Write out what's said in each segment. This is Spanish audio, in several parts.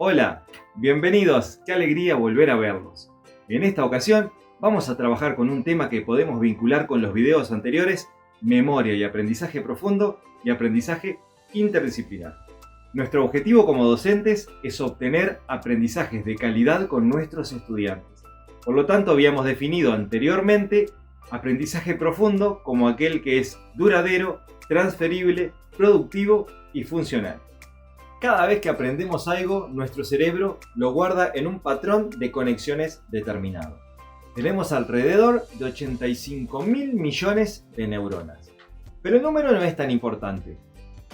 Hola, bienvenidos, qué alegría volver a verlos. En esta ocasión vamos a trabajar con un tema que podemos vincular con los videos anteriores, memoria y aprendizaje profundo y aprendizaje interdisciplinar. Nuestro objetivo como docentes es obtener aprendizajes de calidad con nuestros estudiantes. Por lo tanto, habíamos definido anteriormente aprendizaje profundo como aquel que es duradero, transferible, productivo y funcional. Cada vez que aprendemos algo, nuestro cerebro lo guarda en un patrón de conexiones determinado. Tenemos alrededor de 85.000 millones de neuronas. Pero el número no es tan importante.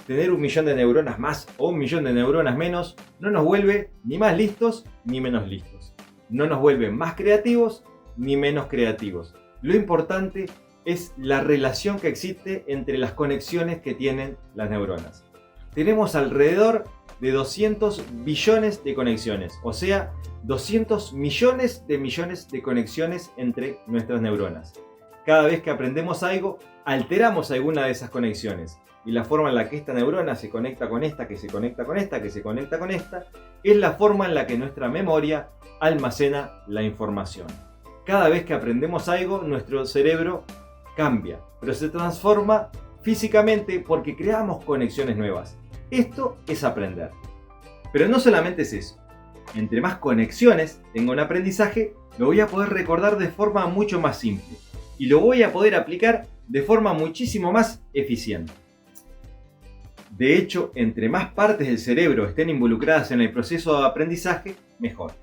Tener 1.000.000 de neuronas más o 1.000.000 de neuronas menos no nos vuelve ni más listos ni menos listos. No nos vuelve más creativos ni menos creativos. Lo importante es la relación que existe entre las conexiones que tienen las neuronas. Tenemos alrededor de 200 billones de conexiones, o sea, 200 millones de conexiones entre nuestras neuronas. Cada vez que aprendemos algo, alteramos alguna de esas conexiones. Y la forma en la que esta neurona se conecta con esta, que se conecta con esta, que se conecta con esta, es la forma en la que nuestra memoria almacena la información. Cada vez que aprendemos algo, nuestro cerebro cambia, pero se transforma físicamente porque creamos conexiones nuevas. Esto es aprender. Pero no solamente es eso. Entre más conexiones tenga un aprendizaje, lo voy a poder recordar de forma mucho más simple. Y lo voy a poder aplicar de forma muchísimo más eficiente. De hecho, entre más partes del cerebro estén involucradas en el proceso de aprendizaje, mejor.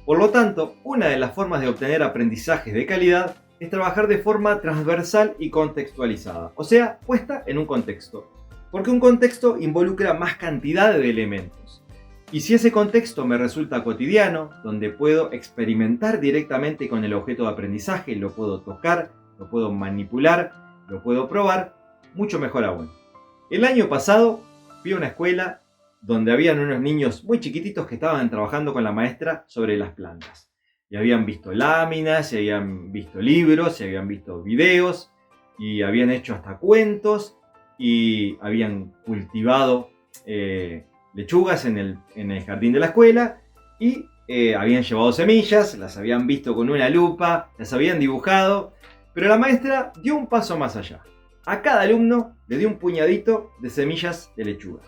Por lo tanto, una de las formas de obtener aprendizajes de calidad es trabajar de forma transversal y contextualizada, o sea, puesta en un contexto. Porque un contexto involucra más cantidad de elementos. Y si ese contexto me resulta cotidiano, donde puedo experimentar directamente con el objeto de aprendizaje, lo puedo tocar, lo puedo manipular, lo puedo probar, mucho mejor aún. El año pasado fui a una escuela donde habían unos niños muy chiquititos que estaban trabajando con la maestra sobre las plantas. Y habían visto láminas, y habían visto libros, y habían visto videos, y habían hecho hasta cuentos, y habían cultivado lechugas en el jardín de la escuela, y habían llevado semillas, las habían visto con una lupa, las habían dibujado, pero la maestra dio un paso más allá. A cada alumno le dio un puñadito de semillas de lechuga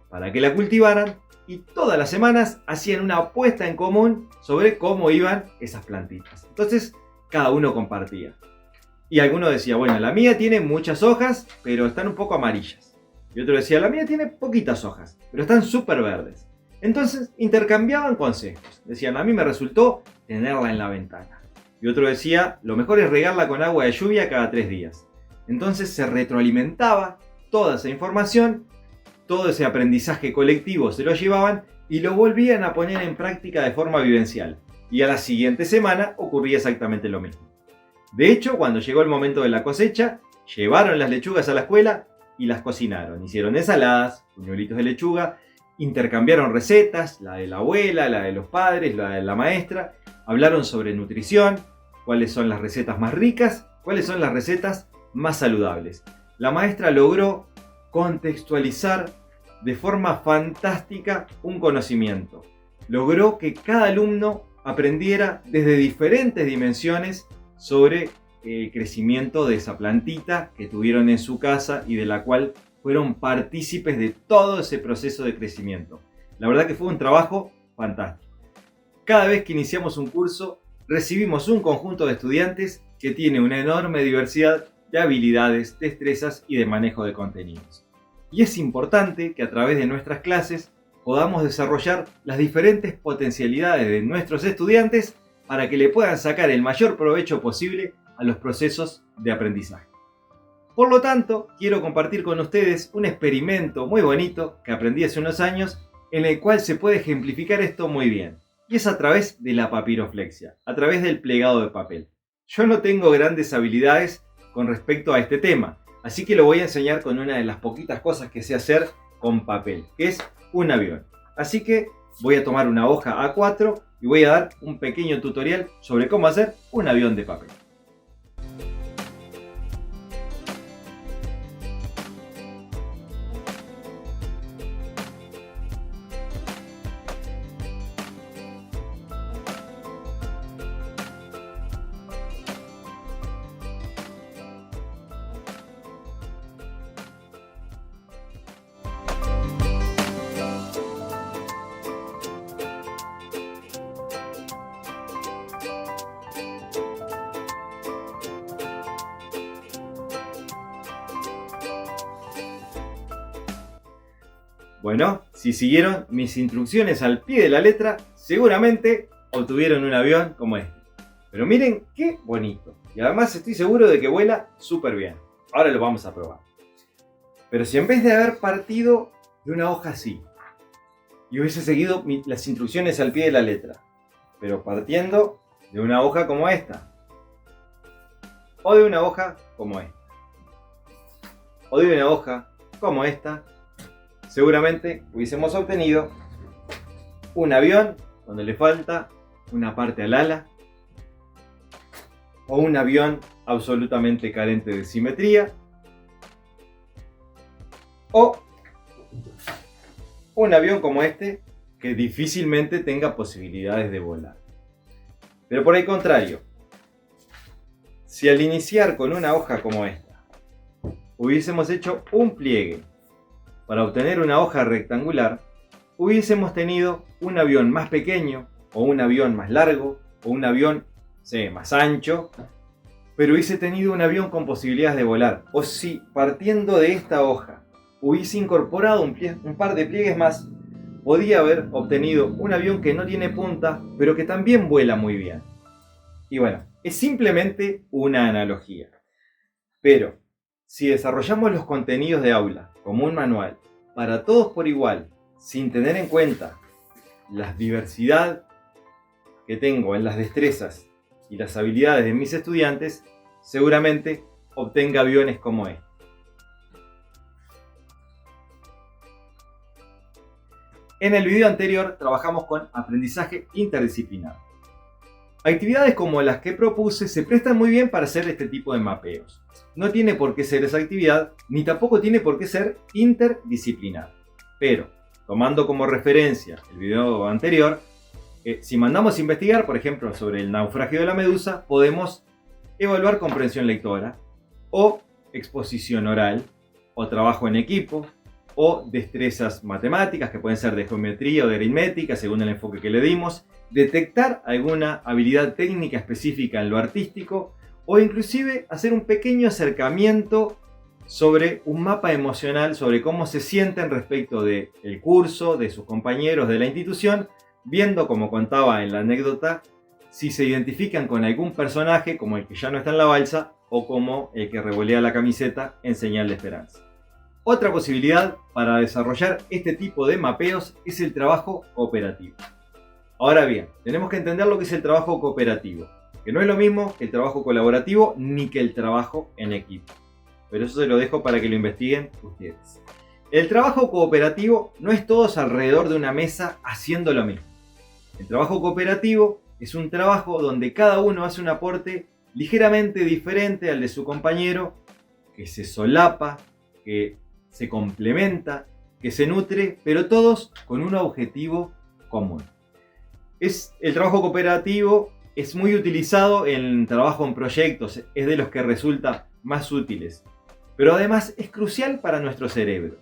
para que la cultivaran, y todas las semanas hacían una apuesta en común sobre cómo iban esas plantitas. Entonces cada uno compartía. Y alguno decía, bueno, la mía tiene muchas hojas, pero están un poco amarillas. Y otro decía, la mía tiene poquitas hojas, pero están súper verdes. Entonces intercambiaban consejos. Decían, a mí me resultó tenerla en la ventana. Y otro decía, lo mejor es regarla con agua de lluvia cada 3 días. Entonces se retroalimentaba toda esa información, todo ese aprendizaje colectivo se lo llevaban y lo volvían a poner en práctica de forma vivencial. Y a la siguiente semana ocurría exactamente lo mismo. De hecho, cuando llegó el momento de la cosecha, llevaron las lechugas a la escuela y las cocinaron. Hicieron ensaladas, puñuelitos de lechuga, intercambiaron recetas, la de la abuela, la de los padres, la de la maestra. Hablaron sobre nutrición, cuáles son las recetas más ricas, cuáles son las recetas más saludables. La maestra logró contextualizar de forma fantástica un conocimiento. Logró que cada alumno aprendiera desde diferentes dimensiones sobre el crecimiento de esa plantita que tuvieron en su casa y de la cual fueron partícipes de todo ese proceso de crecimiento. La verdad que fue un trabajo fantástico. Cada vez que iniciamos un curso, recibimos un conjunto de estudiantes que tiene una enorme diversidad de habilidades, destrezas y de manejo de contenidos. Y es importante que a través de nuestras clases podamos desarrollar las diferentes potencialidades de nuestros estudiantes para que le puedan sacar el mayor provecho posible a los procesos de aprendizaje. Por lo tanto, quiero compartir con ustedes un experimento muy bonito que aprendí hace unos años en el cual se puede ejemplificar esto muy bien. Y es a través de la papiroflexia, a través del plegado de papel. Yo no tengo grandes habilidades con respecto a este tema, así que lo voy a enseñar con una de las poquitas cosas que sé hacer con papel, que es un avión. Así que voy a tomar una hoja A4 y voy a dar un pequeño tutorial sobre cómo hacer un avión de papel. Bueno, si siguieron mis instrucciones al pie de la letra, seguramente obtuvieron un avión como este. Pero miren qué bonito. Y además estoy seguro de que vuela súper bien. Ahora lo vamos a probar. Pero si en vez de haber partido de una hoja así, y hubiese seguido las instrucciones al pie de la letra, pero partiendo de una hoja como esta, o de una hoja como esta, o de una hoja como esta, seguramente hubiésemos obtenido un avión donde le falta una parte al ala, o un avión absolutamente carente de simetría, o un avión como este que difícilmente tenga posibilidades de volar. Pero por el contrario, si al iniciar con una hoja como esta hubiésemos hecho un pliegue para obtener una hoja rectangular, hubiésemos tenido un avión más pequeño, o un avión más largo, o un avión más ancho, pero hubiese tenido un avión con posibilidades de volar. O si partiendo de esta hoja hubiese incorporado un par de pliegues más, podía haber obtenido un avión que no tiene punta, pero que también vuela muy bien. Y bueno, es simplemente una analogía. Pero si desarrollamos los contenidos de aula como un manual para todos por igual, sin tener en cuenta la diversidad que tengo en las destrezas y las habilidades de mis estudiantes, seguramente obtenga aviones como este. En el video anterior trabajamos con aprendizaje interdisciplinar. Actividades como las que propuse se prestan muy bien para hacer este tipo de mapeos. No tiene por qué ser esa actividad, ni tampoco tiene por qué ser interdisciplinar. Pero, tomando como referencia el video anterior, si mandamos a investigar, por ejemplo, sobre el naufragio de la medusa, podemos evaluar comprensión lectora, o exposición oral, o trabajo en equipo, o destrezas matemáticas, que pueden ser de geometría o de aritmética, según el enfoque que le dimos, detectar alguna habilidad técnica específica en lo artístico, o inclusive hacer un pequeño acercamiento sobre un mapa emocional, sobre cómo se sienten respecto del curso, de sus compañeros, de la institución, viendo, como contaba en la anécdota, si se identifican con algún personaje como el que ya no está en la balsa, o como el que revolea la camiseta en señal de esperanza. Otra posibilidad para desarrollar este tipo de mapeos es el trabajo cooperativo. Ahora bien, tenemos que entender lo que es el trabajo cooperativo, que no es lo mismo que el trabajo colaborativo ni que el trabajo en equipo. Pero eso se lo dejo para que lo investiguen ustedes. El trabajo cooperativo no es todos alrededor de una mesa haciendo lo mismo. El trabajo cooperativo es un trabajo donde cada uno hace un aporte ligeramente diferente al de su compañero, que se solapa, que se complementa, que se nutre, pero todos con un objetivo común. El trabajo cooperativo es muy utilizado en trabajo en proyectos, es de los que resulta más útiles, pero además es crucial para nuestro cerebro,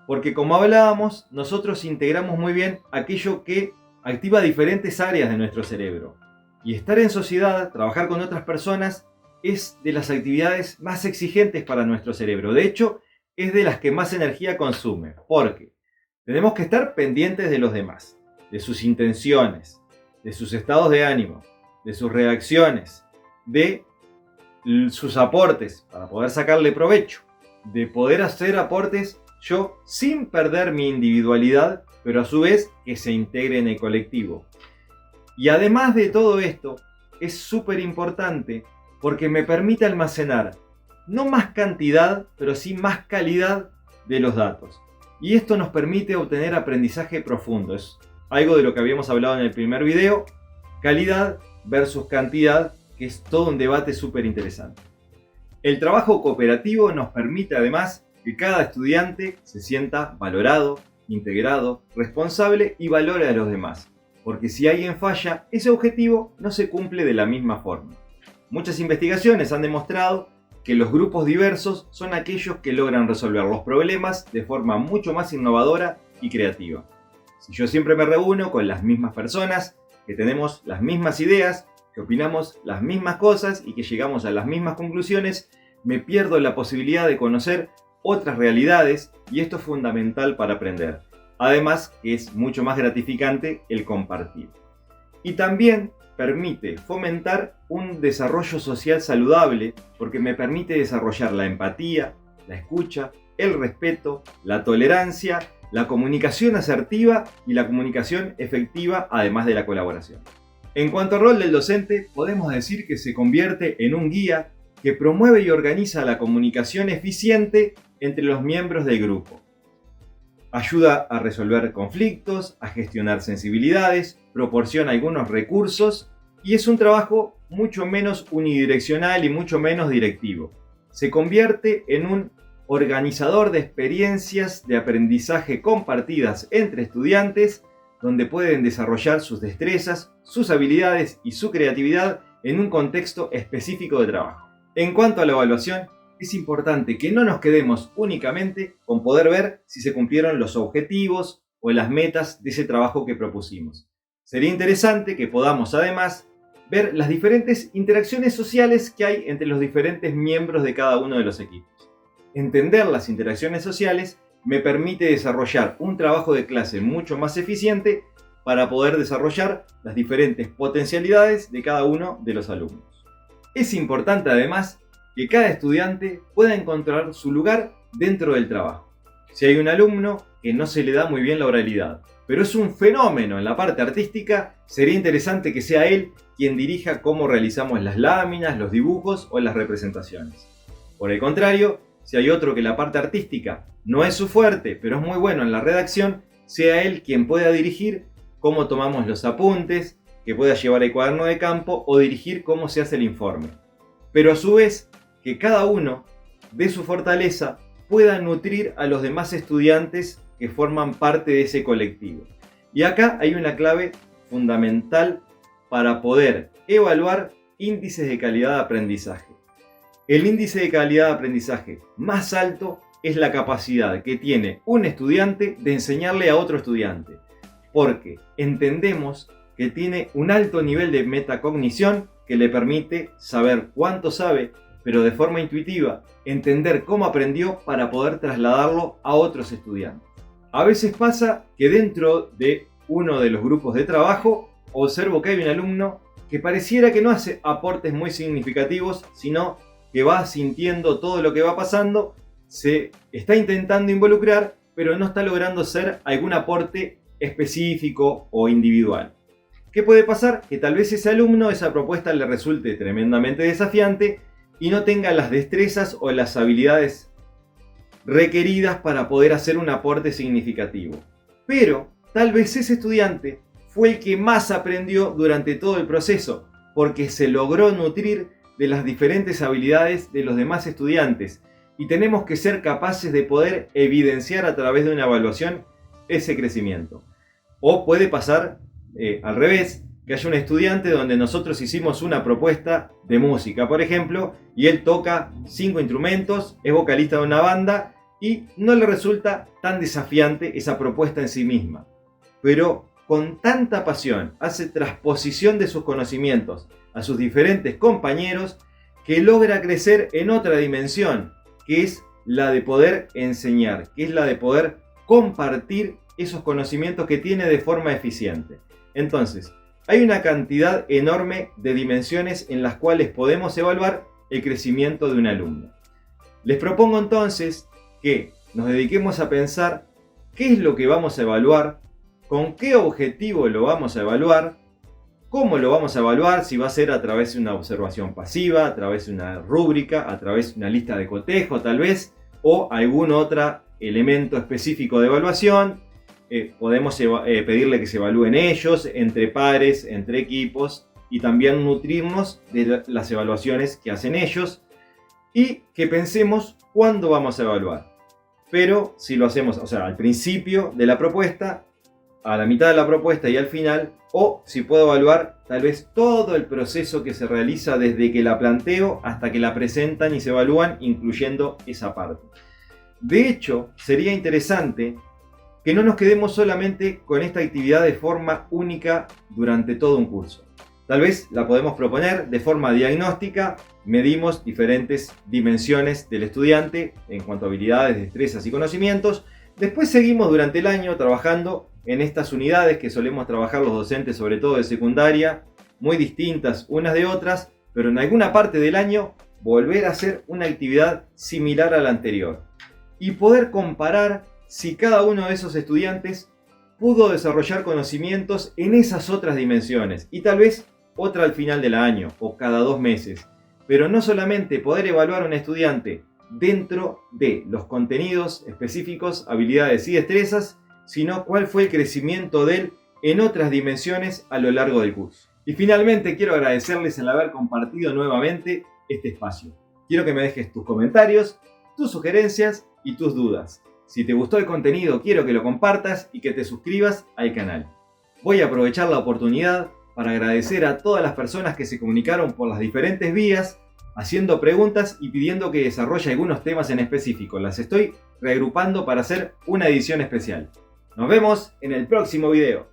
porque como hablábamos, nosotros integramos muy bien aquello que activa diferentes áreas de nuestro cerebro, y estar en sociedad, trabajar con otras personas, es de las actividades más exigentes para nuestro cerebro. De hecho, es de las que más energía consume, porque tenemos que estar pendientes de los demás, de sus intenciones, de sus estados de ánimo, de sus reacciones, de sus aportes para poder sacarle provecho, de poder hacer aportes yo sin perder mi individualidad, pero a su vez que se integre en el colectivo. Y además de todo esto, es súper importante porque me permite almacenar no más cantidad, pero sí más calidad de los datos. Y esto nos permite obtener aprendizaje profundo. Es algo de lo que habíamos hablado en el primer video, calidad versus cantidad, que es todo un debate súper interesante. El trabajo cooperativo nos permite además que cada estudiante se sienta valorado, integrado, responsable y valore a los demás. Porque si alguien falla, ese objetivo no se cumple de la misma forma. Muchas investigaciones han demostrado que los grupos diversos son aquellos que logran resolver los problemas de forma mucho más innovadora y creativa. Si yo siempre me reúno con las mismas personas, que tenemos las mismas ideas, que opinamos las mismas cosas y que llegamos a las mismas conclusiones, me pierdo la posibilidad de conocer otras realidades y esto es fundamental para aprender. Además, es mucho más gratificante el compartir. Y también permite fomentar un desarrollo social saludable porque me permite desarrollar la empatía, la escucha, el respeto, la tolerancia, la comunicación asertiva y la comunicación efectiva, además de la colaboración. En cuanto al rol del docente, podemos decir que se convierte en un guía que promueve y organiza la comunicación eficiente entre los miembros del grupo. Ayuda a resolver conflictos, a gestionar sensibilidades, proporciona algunos recursos y es un trabajo mucho menos unidireccional y mucho menos directivo. Se convierte en un organizador de experiencias de aprendizaje compartidas entre estudiantes donde pueden desarrollar sus destrezas, sus habilidades y su creatividad en un contexto específico de trabajo. En cuanto a la evaluación, es importante que no nos quedemos únicamente con poder ver si se cumplieron los objetivos o las metas de ese trabajo que propusimos. Sería interesante que podamos además ver las diferentes interacciones sociales que hay entre los diferentes miembros de cada uno de los equipos. Entender las interacciones sociales me permite desarrollar un trabajo de clase mucho más eficiente para poder desarrollar las diferentes potencialidades de cada uno de los alumnos. Es importante además que cada estudiante pueda encontrar su lugar dentro del trabajo. Si hay un alumno que no se le da muy bien la oralidad, pero es un fenómeno en la parte artística, sería interesante que sea él quien dirija cómo realizamos las láminas, los dibujos o las representaciones. Por el contrario, si hay otro que la parte artística no es su fuerte, pero es muy bueno en la redacción, sea él quien pueda dirigir cómo tomamos los apuntes, que pueda llevar el cuaderno de campo o dirigir cómo se hace el informe. Pero a su vez, que cada uno de su fortaleza pueda nutrir a los demás estudiantes que forman parte de ese colectivo. Y acá hay una clave fundamental para poder evaluar índices de calidad de aprendizaje. El índice de calidad de aprendizaje más alto es la capacidad que tiene un estudiante de enseñarle a otro estudiante, porque entendemos que tiene un alto nivel de metacognición que le permite saber cuánto sabe, pero de forma intuitiva, entender cómo aprendió para poder trasladarlo a otros estudiantes. A veces pasa que dentro de uno de los grupos de trabajo observo que hay un alumno que pareciera que no hace aportes muy significativos, sino que va sintiendo todo lo que va pasando, se está intentando involucrar, pero no está logrando hacer algún aporte específico o individual. ¿Qué puede pasar? Que tal vez ese alumno, esa propuesta le resulte tremendamente desafiante y no tenga las destrezas o las habilidades requeridas para poder hacer un aporte significativo. Pero tal vez ese estudiante fue el que más aprendió durante todo el proceso, porque se logró nutrir de las diferentes habilidades de los demás estudiantes y tenemos que ser capaces de poder evidenciar a través de una evaluación ese crecimiento. O puede pasar al revés, que haya un estudiante donde nosotros hicimos una propuesta de música, por ejemplo, y él toca 5 instrumentos, es vocalista de una banda y no le resulta tan desafiante esa propuesta en sí misma. Pero con tanta pasión hace transposición de sus conocimientos a sus diferentes compañeros que logra crecer en otra dimensión, que es la de poder enseñar, que es la de poder compartir esos conocimientos que tiene de forma eficiente. Entonces, hay una cantidad enorme de dimensiones en las cuales podemos evaluar el crecimiento de un alumno. Les propongo entonces que nos dediquemos a pensar qué es lo que vamos a evaluar, con qué objetivo lo vamos a evaluar, cómo lo vamos a evaluar, si va a ser a través de una observación pasiva, a través de una rúbrica, a través de una lista de cotejo tal vez, o algún otro elemento específico de evaluación. Podemos pedirle que se evalúen ellos, entre pares, entre equipos, y también nutrirnos de las evaluaciones que hacen ellos y que pensemos cuándo vamos a evaluar. Pero si lo hacemos, o sea, al principio de la propuesta, a la mitad de la propuesta y al final, o si puedo evaluar tal vez todo el proceso que se realiza desde que la planteo hasta que la presentan y se evalúan, incluyendo esa parte. De hecho, sería interesante que no nos quedemos solamente con esta actividad de forma única durante todo un curso. Tal vez la podemos proponer de forma diagnóstica, medimos diferentes dimensiones del estudiante en cuanto a habilidades, destrezas y conocimientos. Después seguimos durante el año trabajando en estas unidades que solemos trabajar los docentes, sobre todo de secundaria, muy distintas unas de otras, pero en alguna parte del año volver a hacer una actividad similar a la anterior y poder comparar si cada uno de esos estudiantes pudo desarrollar conocimientos en esas otras dimensiones y tal vez otra al final del año o cada 2 meses. Pero no solamente poder evaluar a un estudiante dentro de los contenidos específicos, habilidades y destrezas, sino cuál fue el crecimiento de él en otras dimensiones a lo largo del curso. Y finalmente quiero agradecerles el haber compartido nuevamente este espacio. Quiero que me dejes tus comentarios, tus sugerencias y tus dudas. Si te gustó el contenido, quiero que lo compartas y que te suscribas al canal. Voy a aprovechar la oportunidad para agradecer a todas las personas que se comunicaron por las diferentes vías, haciendo preguntas y pidiendo que desarrolle algunos temas en específico. Las estoy reagrupando para hacer una edición especial. Nos vemos en el próximo video.